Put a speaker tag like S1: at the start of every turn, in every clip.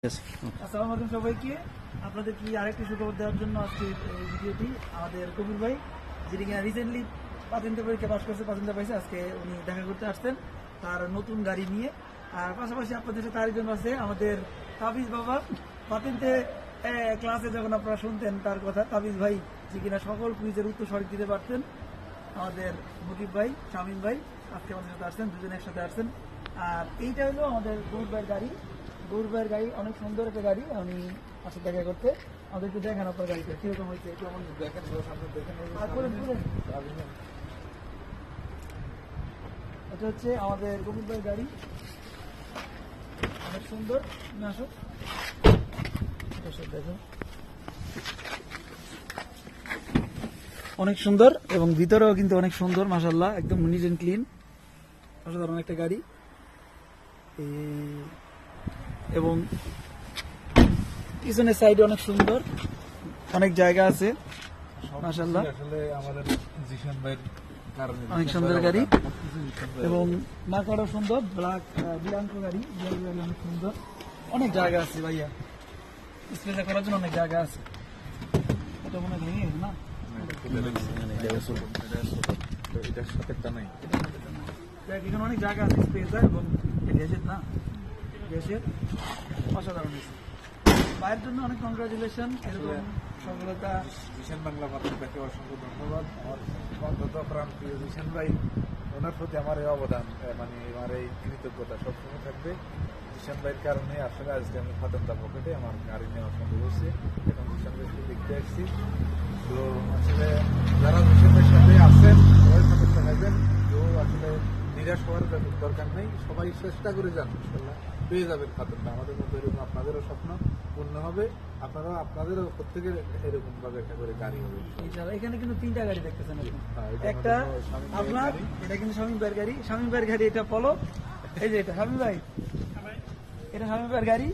S1: আসসালামু আলাইকুম সবাইকে। আপনাদের কি আরেকটি সুখবর দেওয়ার জন্য আজকে এই ভিডিওটি। আমাদের কবির ভাই যিনি কিনা রিসেন্টলি পাতেন্তে পরীক্ষা পাস করছে, পাতেন্তে পাইছে, আজকে উনি দেখা করতে আসছেন তার নতুন গাড়ি নিয়ে। আর পাশাপাশি আপনাদের সাথে আরেকজন আছে আমাদের তাবিজ বাবা। পাতেন্তে ক্লাসে যখন আপনারা শুনতেন তার কথা, তাবিজ ভাই যে কিনা সকল কুইজের উত্তর সঠিক দিতে পারতেন, আমাদের মুকিব ভাই, শামীম ভাই আজকে আমাদের সাথে আসছেন, দুজন একসাথে আসছেন। আর এইটা হলো আমাদের গৌর ভাইয়ের গাড়ি। গৌর ভাইয়ের গাড়ি অনেক সুন্দর একটা গাড়ি, আমি আসলে দেখা করতে। আমাদের একটু দেখেন আপনার গাড়িটা কিরকম হয়েছে, একটু আমাদের দেখেন। এটা হচ্ছে আমাদের গৌর ভাইয়ের গাড়ি, অনেক সুন্দর। আসো দেখো, অনেক সুন্দর এবং ভিতরেও কিন্তু অনেক সুন্দর, মাশাআল্লাহ, একদম নিট এন্ড ক্লিন, অসাধারণ একটা গাড়ি। এবং পিছনের সাইডে অনেক সুন্দর, অনেক জায়গা আছে, মাশাআল্লাহ, অনেক সুন্দর গাড়ি। এবং মার্কাটাও সুন্দর, ব্ল্যাক ব্ল্যাঙ্কো গাড়ি, অনেক সুন্দর, অনেক জায়গা আছে ভাইয়া, স্পেস করার জন্য অনেক জায়গা আছে। এটা মনে ভেঙে গেছে না, এখানে অনেক জায়গা আছে, স্পেস এবং গ্যাজেট না, গ্যাসের অসাধারণ হয়েছে। ভাইয়ের জন্য অনেক কংগ্রাচুলেশন, এরকম সফলতা।
S2: জিশান বাংলা পত্রিকাকে অসংখ্য ধন্যবাদ। আমার অন্তত প্রাণ প্রিয় জিশান ভাই, ওনার প্রতি আমার এই অবদান, মানে আমার এই কৃতজ্ঞতা সবসময় থাকবে। জিশান ভাইয়ের কারণে আসলে আজকে আমি ফাতেন্দা পকেটে আমার গাড়ি নেওয়া সম্ভব হয়েছে। এখন জিশান ভাইকে দেখতে আসছি। তো আসলে যারা জিশান ভাইয়ের সাথে আছেন সবাই ফাতেন্দা খাইবেন, তো আসলে নিরাশ হওয়ার দরকার নেই, সবাই চেষ্টা করে যান, ইনশাল্লাহ পেয়ে যাবেন ফাতেন্দা। আমাদের মতো এরকম আপনাদেরও স্বপ্ন পূর্ণ হবে, আপনারা আপনাদেরও প্রত্যেকের এরকম ভাবে একটা করে গাড়ি হবে।
S1: এখানে কিন্তু তিনটা গাড়ি দেখতেছেন, একটা আপনার, এটা কিন্তু শামীম ভাইয়ের গাড়ি, শামীম ভাইয়ের গাড়ি, এটা পলো, এই যে এটা শামীম ভাই, এটা শামীম ভাইয়ের গাড়ি,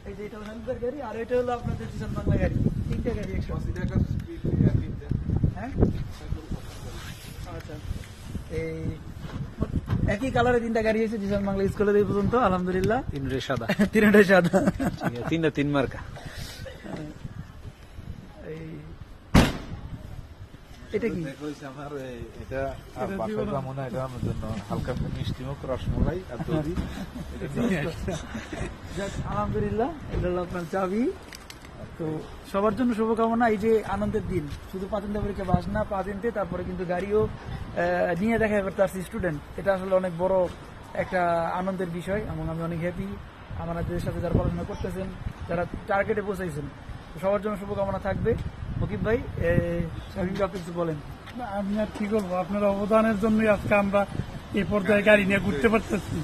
S1: এই যে এটা শামীম ভাইয়ের গাড়ি, আর এটা হলো আপনাদের জিশান বাংলা গাড়ি। তিনটা গাড়ি একসাথে। হ্যাঁ, আচ্ছা, এই একই কালারে তিনটা গাড়ি হয়েছে জিশান বাংলা স্কুলের এই পর্যন্ত, আলহামদুলিল্লাহ।
S3: তিনটাই সাদা,
S1: তিনটাই সাদা,
S3: তিনটা তিন মার্কা।
S1: এটা কি
S2: আমার এটা মনে হয় এটা আমার জন্য হালকা মিষ্টি মুখ, রসমলাই আর দই।
S1: আলহামদুলিল্লাহ, এটা হলো আপনার চাবি। তো সবার জন্য শুভকামনা। এই যে আনন্দের দিন, শুধু পাতেন্তে পরীক্ষা বাস না, পাতেন্তে তারপরে কিন্তু গাড়িও নিয়ে দেখা করতে আসছি স্টুডেন্ট, এটা আসলে অনেক বড় একটা আনন্দের বিষয় এবং আমি অনেক হ্যাপি। আমাদের সাথে যারা পড়াশোনা করতেছেন, যারা টার্গেটে পৌঁছাইছেন, সবার জন্য শুভকামনা থাকবে। মুকিব ভাই, আপনি কিছু বলেন।
S4: আমি আর কি বলবো, আপনার অবদানের জন্যই আজকে আমরা এই পর্যায়ে গাড়ি নিয়ে ঘুরতে পারতেছি।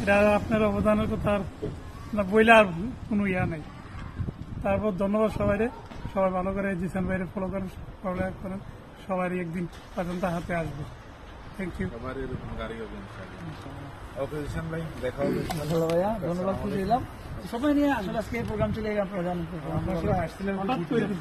S4: এটা আপনার অবদানের কথা আর বইলে আর কোনো ইয়া নেই। তারপর ধন্যবাদ সবাইরে, সবাই ভালো করে জিশান ভাইরে ফলো করেন, পড়ালেখা করেন, সবারই একদিন পর্যন্ত হাতে আসবে। Thank you.
S2: সবার এরকম গাড়ি হবে ইনশাআল্লাহ। ওকে জিশান ভাই, দেখা হবে।
S1: ভাইয়া, ধন্যবাদ, খুশি হলাম। সবাই নিয়ে আসলে আজকে প্রোগ্রাম চলে গেল, আপনারা জানেন।